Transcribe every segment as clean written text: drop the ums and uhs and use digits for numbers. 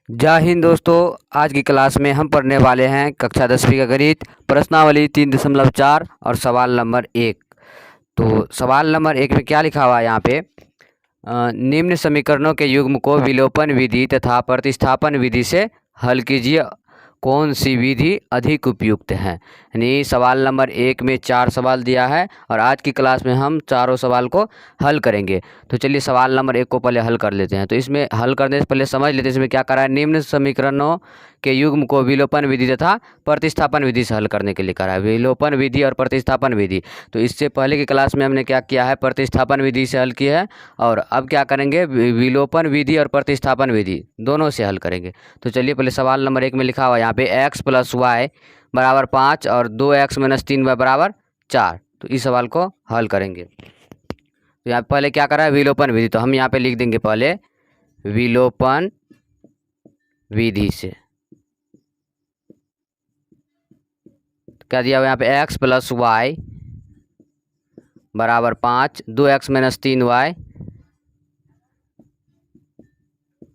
जय हिंद दोस्तों। आज की क्लास में हम पढ़ने वाले हैं कक्षा 10वीं का गणित, प्रश्नावली 3.4 और सवाल नंबर 1। तो सवाल नंबर 1 में क्या लिखा हुआ है यहाँ पे, निम्न समीकरणों के युग्म को विलोपन विधि तथा प्रतिस्थापन विधि से हल कीजिए, कौन सी विधि अधिक उपयुक्त है। यानी सवाल नंबर 1 में 4 सवाल दिया है और आज की क्लास में हम चारों सवाल को हल करेंगे। तो चलिए सवाल नंबर 1 को पहले हल कर लेते हैं। तो इसमें हल करने से पहले समझ लेते हैं इसमें क्या करा है। निम्न समीकरणों के युग्म को विलोपन विधि तथा प्रतिस्थापन विधि से हल करने के लिए करा है, विलोपन विधि और प्रतिस्थापन विधि। तो इससे पहले की क्लास में हमने क्या किया है, प्रतिस्थापन विधि से हल किया है और अब क्या करेंगे, विलोपन विधि और प्रतिस्थापन विधि दोनों से हल करेंगे। तो चलिए पहले सवाल नंबर 1 में लिखा हुआ यहाँ पे x + y बराबर 5 और 2x - 3y बराबर 4। तो इस सवाल को हल करेंगे। तो यहाँ पहले क्या करा है, विलोपन विधि। तो हम यहाँ पे लिख देंगे पहले विलोपन विधि से क्या दिया हुआ यहाँ पे, x + y बराबर 5, 2x - 3y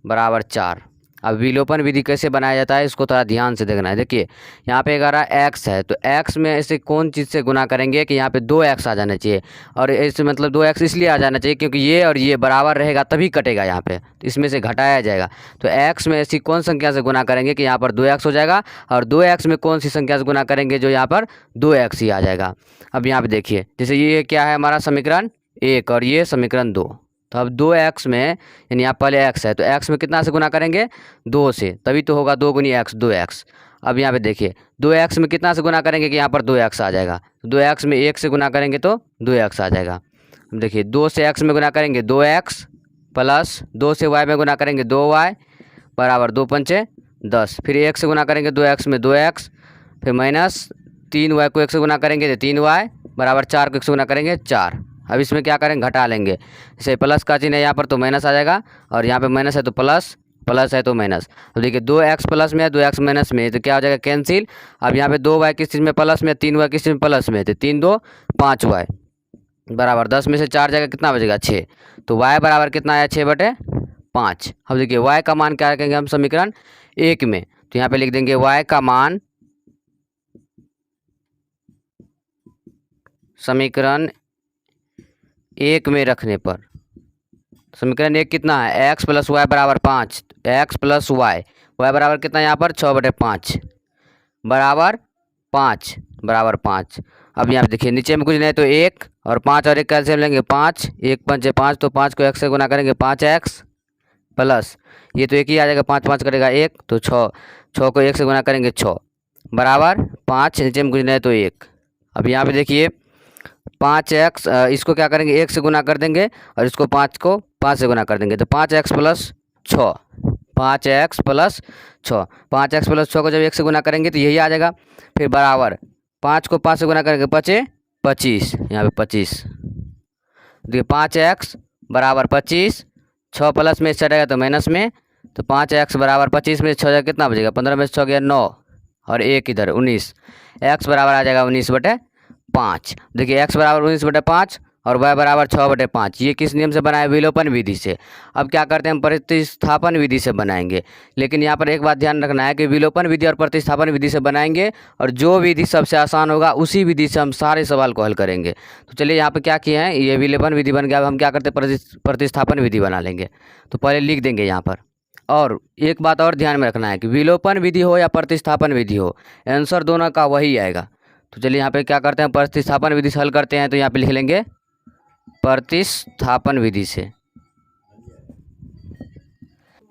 बराबर 4। अब विलोपन विधि कैसे बनाया जाता है इसको थोड़ा ध्यान से देखना है। देखिए यहाँ पे अगर x है तो x में ऐसे कौन चीज़ से गुना करेंगे कि यहाँ पे 2x आ जाना चाहिए। और ऐसे मतलब 2x इसलिए आ जाना चाहिए क्योंकि ये और ये बराबर रहेगा तभी कटेगा यहाँ पे, तो इसमें से घटाया जाएगा। तो x में ऐसी कौन संख्या से गुना करेंगे कि यहाँ पर 2x हो जाएगा, और 2x में कौन सी संख्या से गुना करेंगे जो यहाँ पर 2x ही आ जाएगा। अब यहाँ पे देखिए जैसे ये क्या है हमारा समीकरण 1 और ये समीकरण 2। तो अब 2x में यानी यहाँ पहले x है तो x में कितना से गुना करेंगे, 2 से, तभी तो होगा 2 × x 2x। अब यहाँ पे देखिए 2x में कितना से गुना करेंगे कि यहाँ पर 2x आ जाएगा। 2x में 1 से गुना करेंगे तो 2x आ जाएगा। अब देखिए 2 से x में गुना करेंगे 2x प्लस 2 से y में गुना करेंगे 2y बराबर 2 × 5 = 10। फिर 1 से गुना करेंगे 2x में 2x, फिर माइनस 3y को 1 से गुना करेंगे तो 3y बराबर 4 को 1 से गुना करेंगे 4। अब इसमें क्या करेंगे, घटा लेंगे। जैसे प्लस का चिन्ह है यहाँ पर तो माइनस आ जाएगा, और यहाँ पे माइनस है तो प्लस, प्लस है तो माइनस। अब देखिए 2x प्लस में है 2x माइनस में है तो क्या हो जाएगा, कैंसिल। अब यहाँ पे 2y किस चीज़ में प्लस में, 3y किस चीज़ में प्लस में, तो 3 × 2 = 5y बराबर 10 में से 4 जाएगा कितना बचेगा 6। तो y बराबर कितना आया, 6/5। अब देखिए y का मान क्या रखेंगे हम समीकरण 1 में, तो यहाँ पे लिख देंगे y का मान समीकरण 1 में रखने पर, समीकरण 1 कितना है, x + y बराबर 5, x + y बराबर कितना यहाँ पर 6/5 बराबर 5। अब यहाँ पे देखिए नीचे में कुछ नहीं तो 1 और 5 और 1 कैसे लेंगे 5, 1 × 5 = 5, तो 5 को x से गुना करेंगे 5x प्लस ये तो 1 ही आ जाएगा, 5 5 करेगा 1 तो 6, 6 को 1 से गुना करेंगे 6 बराबर 5, नीचे में कुछ नहीं तो 1। अब यहाँ पे देखिए 5x, इसको क्या करेंगे 1 से गुना कर देंगे और इसको 5 को 5 से गुना कर देंगे तो 5x + 6, 5x + 6, 5x + 6 को जब 1 से गुना करेंगे तो यही आ जाएगा। फिर बराबर 5 को 5 से गुना करेंगे 5 25, यहाँ पे 25। देखिए 5x बराबर 25, 6 प्लस में चढ़ेगा तो माइनस में, तो 5x बराबर 25 में 6 जाएगा कितना बचेगा, 15 में से 6 गया 9 और 1 इधर 19, x बराबर आ जाएगा 19/5। देखिए x बराबर 19/5 और y बराबर 6/5। ये किस नियम से बनाए, विलोपन विधि से। अब क्या करते हैं हम प्रतिस्थापन विधि से बनाएंगे। लेकिन यहाँ पर एक बात ध्यान रखना है कि विलोपन विधि और प्रतिस्थापन विधि से बनाएंगे और जो विधि सबसे आसान होगा उसी विधि से हम सारे सवाल को हल करेंगे। तो चलिए यहाँ पर क्या किए हैं, ये विलोपन विधि बन गया। अब हम क्या करते हैं, प्रतिस्थापन विधि बना लेंगे। तो पहले लिख देंगे यहाँ पर। और एक बात और ध्यान में रखना है कि विलोपन विधि हो या प्रतिस्थापन विधि हो, आंसर दोनों का वही आएगा। तो चलिए यहाँ पे क्या करते हैं, प्रतिस्थापन विधि से हल करते हैं। तो यहाँ पे लिख लेंगे प्रतिस्थापन विधि से।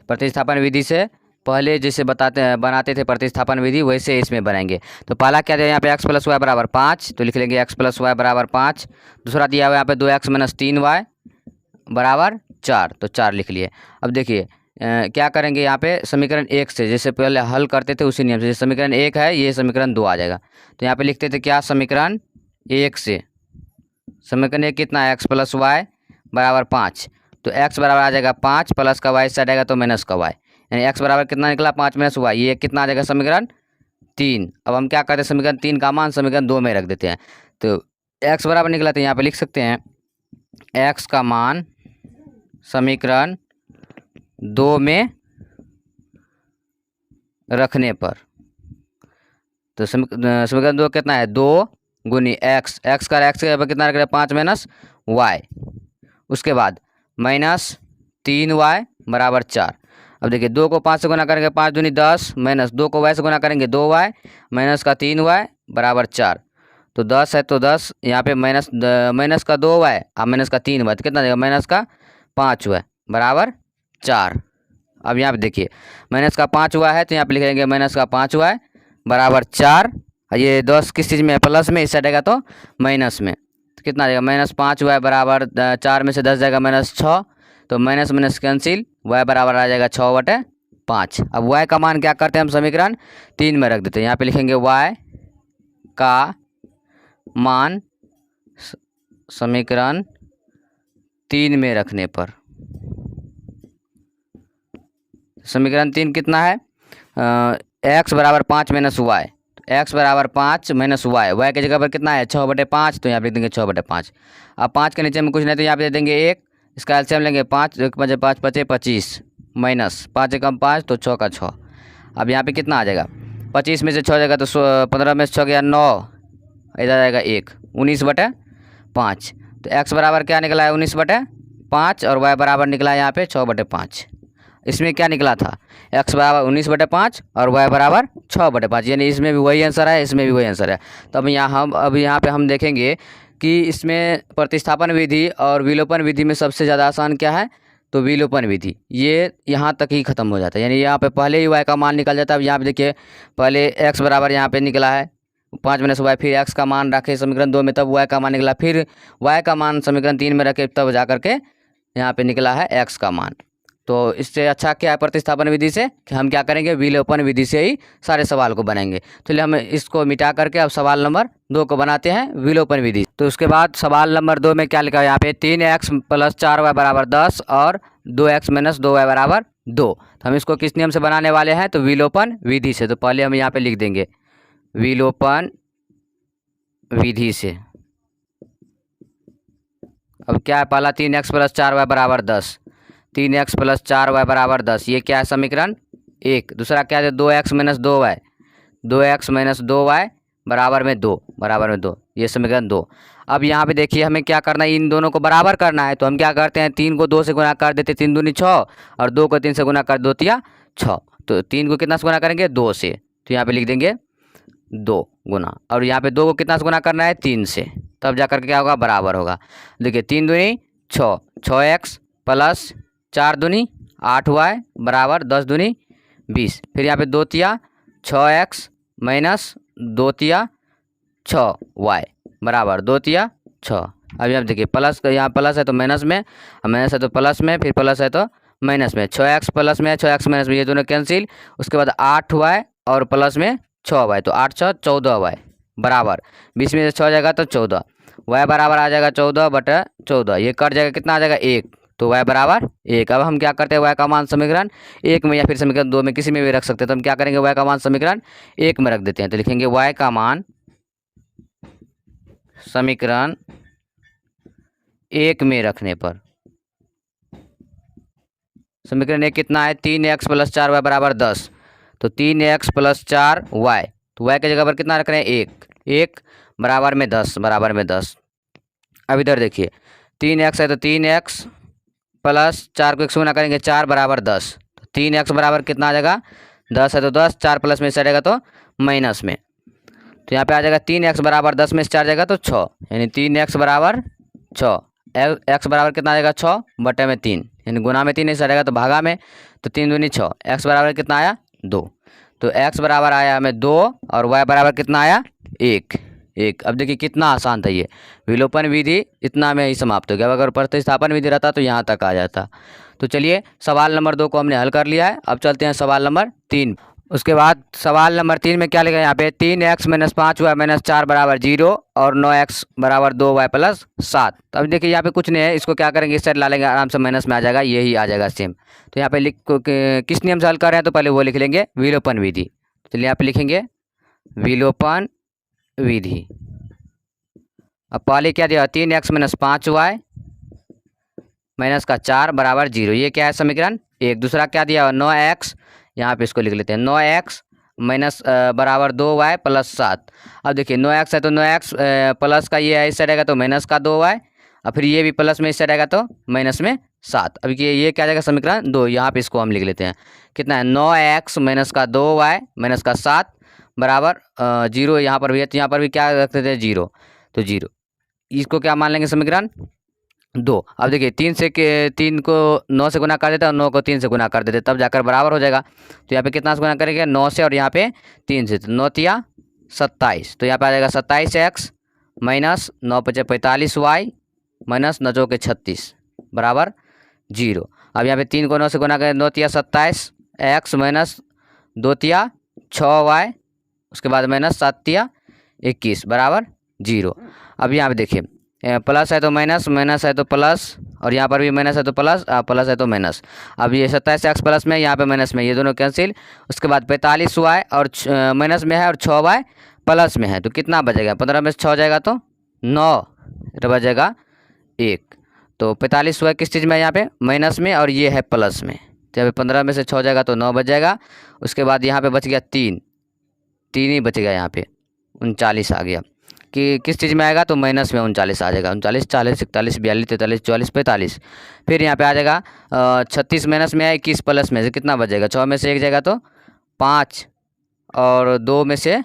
प्रतिस्थापन विधि से पहले जैसे बनाते थे प्रतिस्थापन विधि वैसे इसमें बनाएंगे। तो पहला क्या दिया यहाँ पे, x + y बराबर 5, तो लिख लेंगे x + y बराबर 5। दूसरा दिया हुआ यहाँ पे 2x - 3y बराबर 4, तो 4 लिख लिए। अब देखिए क्या करेंगे यहाँ पे, समीकरण 1 से जैसे पहले हल करते थे उसी नियम से, समीकरण 1 है ये समीकरण 2 आ जाएगा। तो यहाँ पे लिखते थे क्या, समीकरण 1 से, समीकरण 1 कितना है, x + y बराबर 5, तो x बराबर आ जाएगा 5 प्लस का y से आएगा तो माइनस का y, यानी x बराबर कितना निकला 5 - y, ये कितना आ जाएगा समीकरण 3। अब हम क्या करते हैं, समीकरण 3 का मान समीकरण 2 में रख देते हैं। तो x बराबर निकला तो यहाँ पे लिख सकते हैं x का मान समीकरण 2 में रखने पर। तो समीकरण 2 कितना है, 2 गुनी एक्स, एक्स का एक्स के ऊपर कितना रख रहे हैं 5 माइनस वाई, उसके बाद माइनस 3y बराबर 4। अब देखिए 2 को 5 से गुना करेंगे 5 दूनी 10, माइनस 2 को y से गुना करेंगे 2y, माइनस का 3y बराबर 4। तो 10 है तो 10, यहाँ पे माइनस का 2y और माइनस का 3y, तो कितना देगा माइनस का 5y बराबर 4। अब यहाँ पे देखिए माइनस का 5y है तो यहाँ पे लिख लेंगे माइनस का 5y बराबर 4। ये 10 किस चीज़ में है, प्लस में, इस साइड आएगा तो माइनस में, तो कितना देगा माइनस 5y बराबर 4 में से 10 जाएगा माइनस 6, तो माइनस माइनस कैंसिल, y बराबर आ जाएगा 6/5। अब y का मान क्या करते हैं हम समीकरण 3 में रख देते हैं। यहाँ पे लिखेंगे y का मान समीकरण 3 में रखने पर, समीकरण 3 कितना है, x बराबर 5 माइनस वाई, एक्स बराबर 5 माइनस वाई, वाई की जगह पर कितना है 6/5, तो यहाँ पे लिख देंगे 6/5। अब 5 के नीचे में कुछ नहीं तो यहाँ पे दे देंगे 1, इसका एलसीएम लेंगे 5, 1 5 5 5 25 माइनस 5 एकम 5 तो 6 का 6। अब यहाँ पे कितना आ जाएगा 25 में से 6 जाएगा तो 15 में से 6 गया 9, इधर आएगा 1, 19/5। तो एक्स बराबर क्या निकला है 19/5 और वाई बराबर निकला है यहाँ पे 6/5। इसमें क्या निकला था x बराबर 19/5 और y बराबर 6/5, यानी इसमें भी वही आंसर है, इसमें भी वही आंसर है। तो अब यहाँ पे हम देखेंगे कि इसमें प्रतिस्थापन विधि और विलोपन विधि में सबसे ज़्यादा आसान क्या है, तो विलोपन विधि, ये यहाँ तक ही ख़त्म हो जाता है, यानी यहाँ पे पहले ही y का मान निकल जाता है। अब यहाँ पे देखिए पहले x बराबर यहाँ पे निकला है 5 माइनस वाई, फिर x का मान रखे समीकरण 2 में तब y का मान निकला, फिर y का मान समीकरण 3 में रखे तब जा करके यहाँ पे निकला है x का मान। तो इससे अच्छा क्या है प्रतिस्थापन विधि से कि हम क्या करेंगे विलोपन विधि से ही सारे सवाल को बनाएंगे। चलिए हम इसको मिटा करके अब सवाल नंबर 2 को बनाते हैं विलोपन विधि। तो उसके बाद सवाल नंबर 2 में क्या लिखा है यहाँ पे 3x + 4y बराबर 10 और 2x - 2y बराबर 2। तो हम इसको किस नियम से बनाने वाले हैं, तो विलोपन विधि से। तो पहले हम यहाँ पे लिख देंगे विलोपन विधि से। अब क्या है पहला 3x + 4y बराबर 10, 3x + 4y बराबर 10, ये क्या है समीकरण 1। दूसरा क्या है 2x - 2y, 2x - 2y बराबर में 2, ये समीकरण 2। अब यहाँ पे देखिए हमें क्या करना है, इन दोनों को बराबर करना है। तो हम क्या करते हैं 3 को 2 से गुना कर देते, 3 दूनी 6 और 2 को 3 से गुना कर 2 तिया 6। तो 3 को कितना से गुना करेंगे 2 से, तो यहाँ पे लिख देंगे 2 गुना, और यहाँ पे 2 को कितना से गुना करना है 3 से, तब जा करके क्या होगा बराबर होगा। देखिए 3 दूनी 6, 6x + 4 दूनी 8y बराबर 10 दूनी 20। फिर यहाँ पे 2 तिया 6x - 2 तिया 6y बराबर 2 तिया 6। अब यहाँ देखिए प्लस का यहाँ प्लस है तो माइनस में, माइनस है तो प्लस में, फिर प्लस है तो माइनस में, 6x प्लस में 6x माइनस में, ये दोनों कैंसिल। उसके बाद 8y और प्लस में 6y, तो 8 6 14y बराबर 20 में से 6 जाएगा तो 14, y बराबर आ जाएगा 14/14, ये कट जाएगा कितना आ जाएगा 1, तो y बराबर 1। अब हम क्या करते हैं y का मान समीकरण 1 में या फिर समीकरण 2 में किसी में भी रख सकते हैं। तो हम क्या करेंगे y का मान समीकरण 1 में रख देते हैं। तो लिखेंगे y का मान समीकरण 1 में रखने पर, समीकरण 1 कितना है 3x + 4y बराबर 10, तो 3x + 4y, तो y की जगह पर कितना रख रहे हैं 1 बराबर में 10। अब इधर देखिए 3x है तो 3x + 4 को 1 से गुना करेंगे 4 बराबर 10, तो 3x बराबर कितना आ जाएगा 10 है तो 10, 4 प्लस में से जाएगा तो माइनस में, तो यहाँ पे आ जाएगा 3x बराबर 10 में से 4 जाएगा तो 6, यानी 3x बराबर 6, x बराबर कितना आ जाएगा 6/3, यानी गुना में 3 ऐसा रहेगा तो भागा में, तो 3 दूनी 6, x बराबर कितना आया 2, तो x बराबर आया हमें 2 और y बराबर कितना आया 1। अब देखिए कितना आसान था ये विलोपन विधि, इतना में ही समाप्त हो गया। अगर प्रतिस्थापन विधि रहता तो यहाँ तक आ जाता। तो चलिए सवाल नंबर 2 को हमने हल कर लिया है। अब चलते हैं सवाल नंबर 3। उसके बाद सवाल नंबर 3 में क्या लिखा है यहाँ पे 3x - 5y - 4 बराबर 0 और 9x बराबर 2y + 7। तो अब देखिए यहाँ पे कुछ नहीं है, इसको क्या करेंगे इस साइड ला लेंगे, आराम से माइनस में आ जाएगा, यही आ जाएगा सेम। तो यहाँ पे किस नियम से हल कर रहे हैं, तो पहले वो लिख लेंगे विलोपन विधि। चलिए यहाँ पे लिखेंगे विलोपन विधि। अब पहले क्या दिया 3x - 5y - 4 बराबर 0, ये क्या है समीकरण 1। दूसरा क्या दिया 9x यहाँ पे इसको लिख लेते हैं 9x माइनस बराबर 2y प्लस 7। अब देखिए 9x है तो 9x प्लस का ये इस साइड आएगा तो माइनस का 2y, और फिर ये भी प्लस में इस साइड आएगा तो माइनस में 7। अब ये क्या जाएगा समीकरण 2, यहाँ पे इसको हम लिख लेते हैं। कितना है 9x माइनस का 2y माइनस का 7 बराबर 0। यहाँ पर भी है तो यहाँ पर भी क्या रख देते हैं 0, तो 0। इसको क्या मान लेंगे समीकरण 2। अब देखिए 3 को 9 से गुना कर देते हैं और 9 को 3 से गुना कर देते हैं, तब जाकर बराबर हो जाएगा। तो यहाँ पे कितना से गुना करेंगे 9 से और यहाँ पे 3 से, तो 9 तिया 27। तो यहाँ पे आ जाएगा 27x माइनस 9 पचे 45y माइनस 9 चौके 36 बराबर 0। अब यहाँ पे 3 को 9 से गुना करें 9 तिया 27 x माइनस 2 तिया 6y, उसके बाद माइनस 7 तिया 21 बराबर 0। अब यहाँ पे देखिए प्लस है तो माइनस, माइनस है तो प्लस, और यहाँ पर भी माइनस है तो प्लस, प्लस है तो माइनस। अब ये 27x प्लस में, यहाँ पे माइनस में, ये दोनों कैंसिल। उसके बाद 45y और माइनस में है और 6y प्लस में है, तो कितना बचेगा 15 में से 6 जाएगा तो 9, तो बचेगा 1। तो 45y किस चीज़ में है यहाँ पे माइनस में, और ये है प्लस में, तो यहाँ पे 15 में से 6 जाएगा तो 9 बच जाएगा। उसके बाद यहाँ पे बच गया 3 ही बच गया, यहाँ पे 39 आ गया। कि किस चीज़ में आएगा तो माइनस में 39 आ जाएगा। 39 40 41 42 43 44 45। फिर यहाँ पे आ जाएगा 36 माइनस में है 21 प्लस में से कितना बचेगा 6 में से 1 जाएगा तो 5, और 2 में से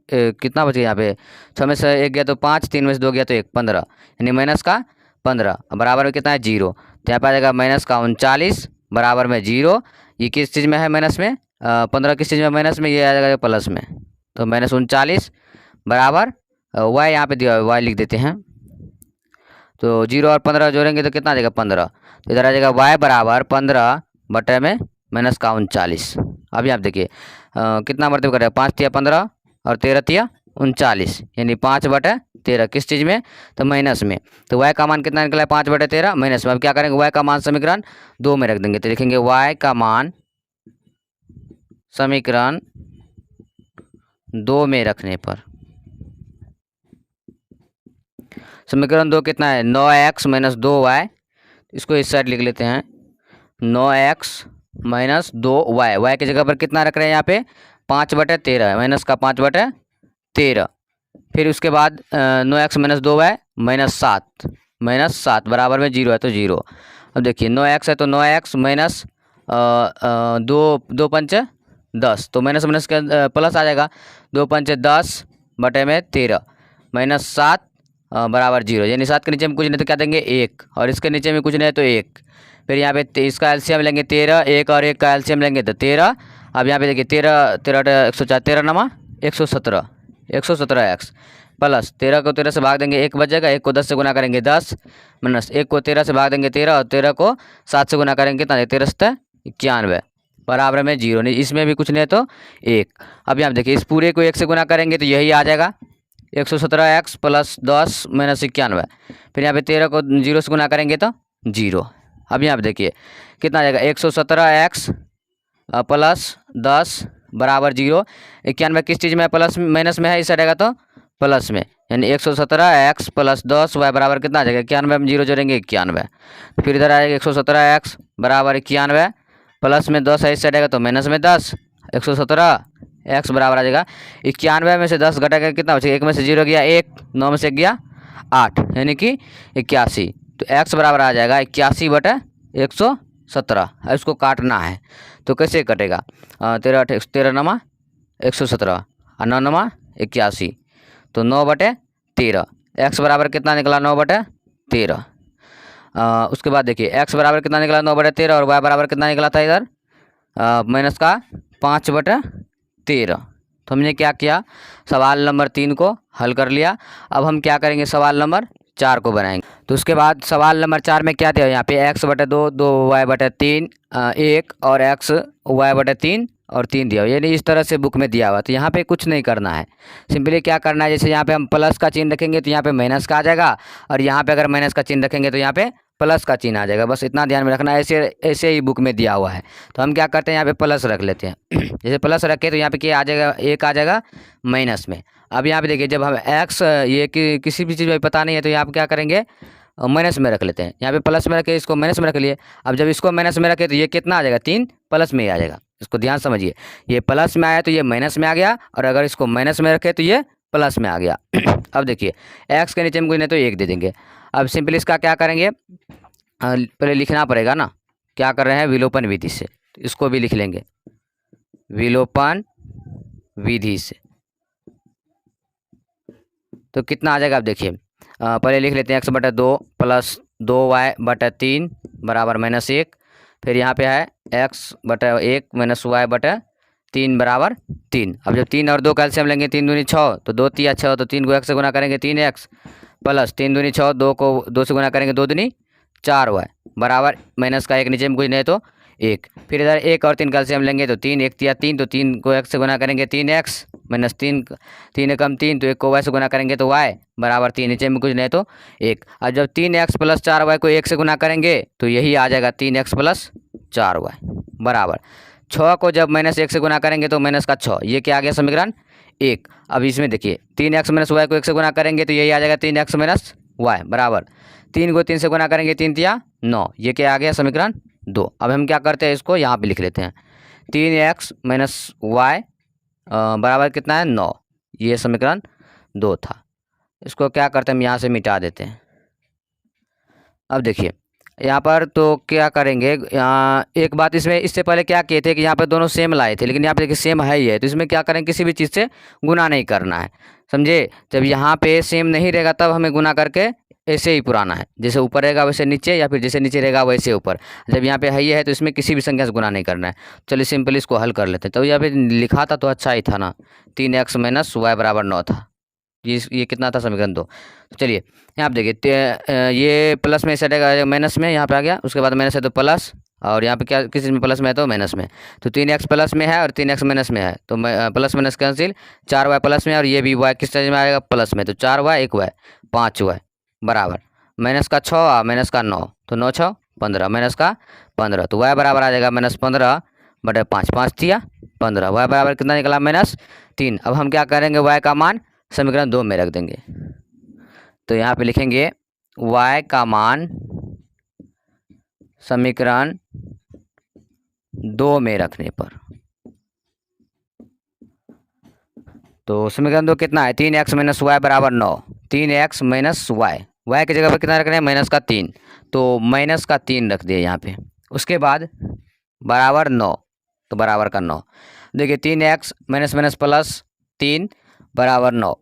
कितना बच गया यहाँ पे 6 में से 1 गया तो 5, 3 में से 2 गया तो 1, 15, यानी माइनस का 15 बराबर में कितना है 0। तो यहाँ पे आ जाएगा माइनस का 39 बराबर में 0। ये किस चीज़ में है माइनस में 15 किस चीज़ में माइनस में, ये आ जाएगा प्लस में, तो माइनस 39 बराबर y यहाँ पे दिया y लिख देते हैं। तो 0 और 15 जोड़ेंगे तो कितना आ जाएगा 15, तो इधर आ जाएगा y बराबर 15 बटे में माइनस का 39। अभी आप देखिए कितना मरतब करेगा 5 तिया 15 और 13 तिया 39, यानी 5 बटे 13 किस चीज़ में तो माइनस में। तो y का मान कितना निकला है 5 बटे 13 माइनस में। अब क्या करेंगे y का मान समीकरण 2 में रख देंगे, तो लिखेंगे y का मान समीकरण 2 में रखने पर समीकरण 2 कितना है 9x माइनस 2y, इसको इस साइड लिख लेते हैं 9x माइनस 2y। y की जगह पर कितना रख रहे हैं यहाँ पे 5 बटे 13 माइनस का 5 बटे 13। फिर उसके बाद 9x माइनस 2y माइनस 7 बराबर में 0 है तो 0। अब देखिए 9x है तो 9x माइनस 2 पंचे 10, तो माइनस माइनस का प्लस आ जाएगा 2 पंचे 10 बटे में 13 माइनस 7 बराबर 0, यानी 7 के नीचे में कुछ नहीं तो क्या देंगे 1, और इसके नीचे में कुछ नहीं है तो 1। फिर यहाँ पे इसका एलसीएम लेंगे 13, 1 और 1 का एलसीएम लेंगे तो 13। अब यहाँ पे देखिए 13 13 104 13 नमा 117 एक्स प्लस 13 को 13 से भाग देंगे 1 बच जाएगा, 1 को 10 से गुना करेंगे 10 माइनस 1 को 13 से भाग देंगे 13 और 13 को 7 से गुना करेंगे कितना 13 सत्तर 91 बराबर में 0, नहीं इसमें भी कुछ नहीं है तो 1। अब यहाँ देखिए इस पूरे को 1 से गुना करेंगे तो यही आ जाएगा 117x प्लस 10 माइनस 91। फिर यहाँ पे 13 को 0 से गुना करेंगे तो 0। अब यहाँ पे देखिए कितना आ जाएगा 117x प्लस 10 बराबर 0। 91 किस चीज़ में प्लस माइनस में है, इस रहेगा तो प्लस में, यानी 117x प्लस 10 y बराबर कितना आ जाएगा 91 में 0 जोड़ेंगे 91। फिर इधर आएगा 117x बराबर 91 प्लस में 10 है इस रहेगा तो माइनस में 10, 117x बराबर आ जाएगा 91 में से 10 घटाकर कितना बचेगा 1 में से 0 गया 1, 9 में से गया 8, यानी कि 81। तो x बराबर आ जाएगा 81 बटे 117। इसको काटना है तो कैसे कटेगा 13 नमा 117 और 9 नमा 81, तो 9 बटे 13। x बराबर कितना निकला 9 बटे 13। उसके बाद देखिए x बराबर कितना निकला 9 बटे 13 और y बराबर कितना निकला था इधर माइनस का 5 बटे 13। तो हमने क्या किया सवाल नंबर 3 को हल कर लिया। अब हम क्या करेंगे सवाल नंबर 4 को बनाएंगे। तो उसके बाद सवाल नंबर 4 में क्या दिया यहाँ पे x बटे 2 2y बटे 3 1 और x y बटे 3 और 3 दिया, यानी इस तरह से बुक में दिया हुआ। तो यहाँ पे कुछ नहीं करना है, सिंपली क्या करना है जैसे यहाँ पे हम प्लस का चिन्ह रखेंगे तो यहाँ पे माइनस का आ जाएगा, और यहाँ पे अगर माइनस का चिन्ह रखेंगे तो यहाँ पे प्लस का चिन्ह आ जाएगा। बस इतना ध्यान में रखना है, ऐसे ही बुक में दिया हुआ है। तो हम क्या करते हैं यहाँ पे प्लस रख लेते हैं जैसे प्लस रखे तो यहाँ पे क्या आ जाएगा 1 आ जाएगा माइनस में। अब यहाँ पे देखिए जब हम x ये किसी भी चीज़ में पता नहीं है तो यहाँ पे क्या करेंगे माइनस में रख लेते हैं। यहाँ पे प्लस में रखे इसको माइनस में रख लिए। अब जब इसको माइनस में रखे तो ये कितना आ जाएगा 3 प्लस में ही आ जाएगा। इसको ध्यान समझिए, ये प्लस में आया तो ये माइनस में आ गया, और अगर इसको माइनस में रखे तो ये प्लस में आ गया। अब देखिए एक्स के नीचे में कुछ नहीं तो 1 दे देंगे। अब सिंपली इसका क्या करेंगे, पहले लिखना पड़ेगा ना, क्या कर रहे हैं, विलोपन विधि से, तो इसको भी लिख लेंगे विलोपन विधि से। तो कितना आ जाएगा, आप देखिए पहले लिख लेते हैं x/2 प्लस 2y/3 बराबर -1। फिर यहाँ पे है x/1 माइनस y/3 बराबर 3। अब जब 3 और 2 कैल्शियम लेंगे, 3 दूनी 6, तो 2 तिया 6, तो 3 को x से गुना करेंगे 3x, प्लस 3 दूनी 6, 2 को 2 से गुना करेंगे 2 दूनी 4y बराबर माइनस का 1 नीचे में कुछ नहीं तो 1। फिर इधर 1 और 3 कैल्शियम लेंगे, तो 3 1 तिया 3, तो 3 को x से गुना करेंगे 3x, माइनस 3 3 कम 3, तो 1 को y से गुना करेंगे तो y बराबर 3, नीचे में कुछ नहीं तो 1। और जब 3x प्लस 4y को 1 से गुना करेंगे तो यही आ जाएगा 3x प्लस 4y बराबर 6 को जब -1 से गुना करेंगे तो माइनस का 6, ये क्या आ गया समीकरण 1। अब इसमें देखिए 3x माइनस y को 1 से गुना करेंगे तो यही आ जाएगा 3x माइनस y बराबर 3 को 3 से गुना करेंगे 3 तिया 9, ये क्या आ गया समीकरण 2। अब हम क्या करते हैं, इसको यहाँ पे लिख लेते हैं 3x माइनस y बराबर कितना है 9, ये समीकरण 2 था। इसको क्या करते हैं, हम यहाँ से मिटा देते हैं। अब देखिए यहाँ पर तो क्या करेंगे, एक बात इसमें, इससे पहले क्या किए थे कि यहाँ पर दोनों सेम लाए थे, लेकिन यहाँ पे देखिए सेम है ही है, तो इसमें क्या करेंगे, किसी भी चीज़ से गुना नहीं करना है, समझे। जब यहाँ पे सेम नहीं रहेगा तब हमें गुना करके ऐसे ही पुराना है, जैसे ऊपर रहेगा वैसे नीचे, या फिर जैसे नीचे रहेगा वैसे ऊपर। जब यहाँ पे है तो इसमें किसी भी संख्या से गुना नहीं करना है। चलिए सिंपली इसको हल कर लेते हैं। तो यहाँ पे लिखा था तो अच्छा ही था ना, 3x माइनस y बराबर 9 था, ये कितना था समीकरण 2। तो चलिए यहाँ पे देखिए ये प्लस में सटेगा, माइनस में यहाँ पे आ गया, उसके बाद माइनस है तो प्लस, और यहाँ पे क्या किस चीज़ में प्लस में है तो माइनस में। तो 3x प्लस में है और 3x माइनस में है, तो plus minus cancel, 4y plus में, और ये भी y किस चीज़ में आएगा प्लस में, तो 4y 1y 5y बराबर माइनस का 6 माइनस का 9, तो 9 6 15 माइनस का 15, तो y बराबर आ जाएगा -15/5, 5 तिया 15, y बराबर कितना निकला -3। अब हम क्या करेंगे, y का मान समीकरण 2 में रख देंगे। तो यहाँ पे लिखेंगे y का मान समीकरण 2 में रखने पर, तो समीकरण 2 कितना है, 3x माइनस y बराबर 9, 3x माइनस y की जगह पर कितना रख रहे हैं -3, तो -3 रख दिए यहाँ पे। उसके बाद बराबर 9, तो बराबर का 9, देखिए 3x माइनस प्लस 3 बराबर 9,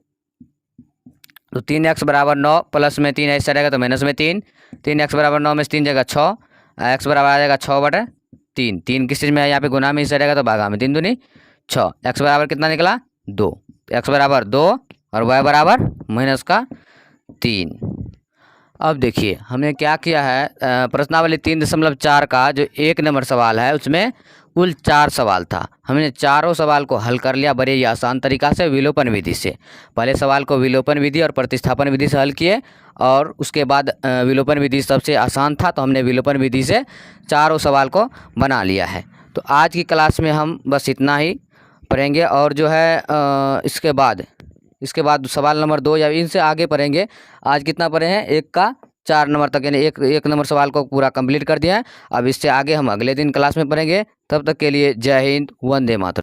तो 3x बराबर 9, प्लस में 3 ऐसा रहेगा तो माइनस में 3, 3x बराबर 9 में 3 जगह 6, x बराबर आ जाएगा 6/3, 3 किस चीज़ में है यहाँ पे गुना में ऐसा रहेगा तो भागा में, 3 दूनी 6, x बराबर कितना निकला 2, x बराबर 2 और y बराबर -3। अब देखिए हमने क्या किया है, प्रश्नावली 3.4 का जो 1 नंबर सवाल है उसमें कुल 4 सवाल था, हमने चारों सवाल को हल कर लिया बड़े ही आसान तरीका से विलोपन विधि से। पहले सवाल को विलोपन विधि और प्रतिस्थापन विधि से हल किए, और उसके बाद विलोपन विधि सबसे आसान था तो हमने विलोपन विधि से चारों सवाल को बना लिया है। तो आज की क्लास में हम बस इतना ही पढ़ेंगे, और जो है इसके बाद सवाल नंबर 2 या इनसे आगे पढ़ेंगे। आज कितना पढ़े हैं, 1 का 4 नंबर तक, यानी एक नंबर सवाल को पूरा कंप्लीट कर दिया है। अब इससे आगे हम अगले दिन क्लास में पढ़ेंगे। तब तक के लिए जय हिंद, वंदे मातरम।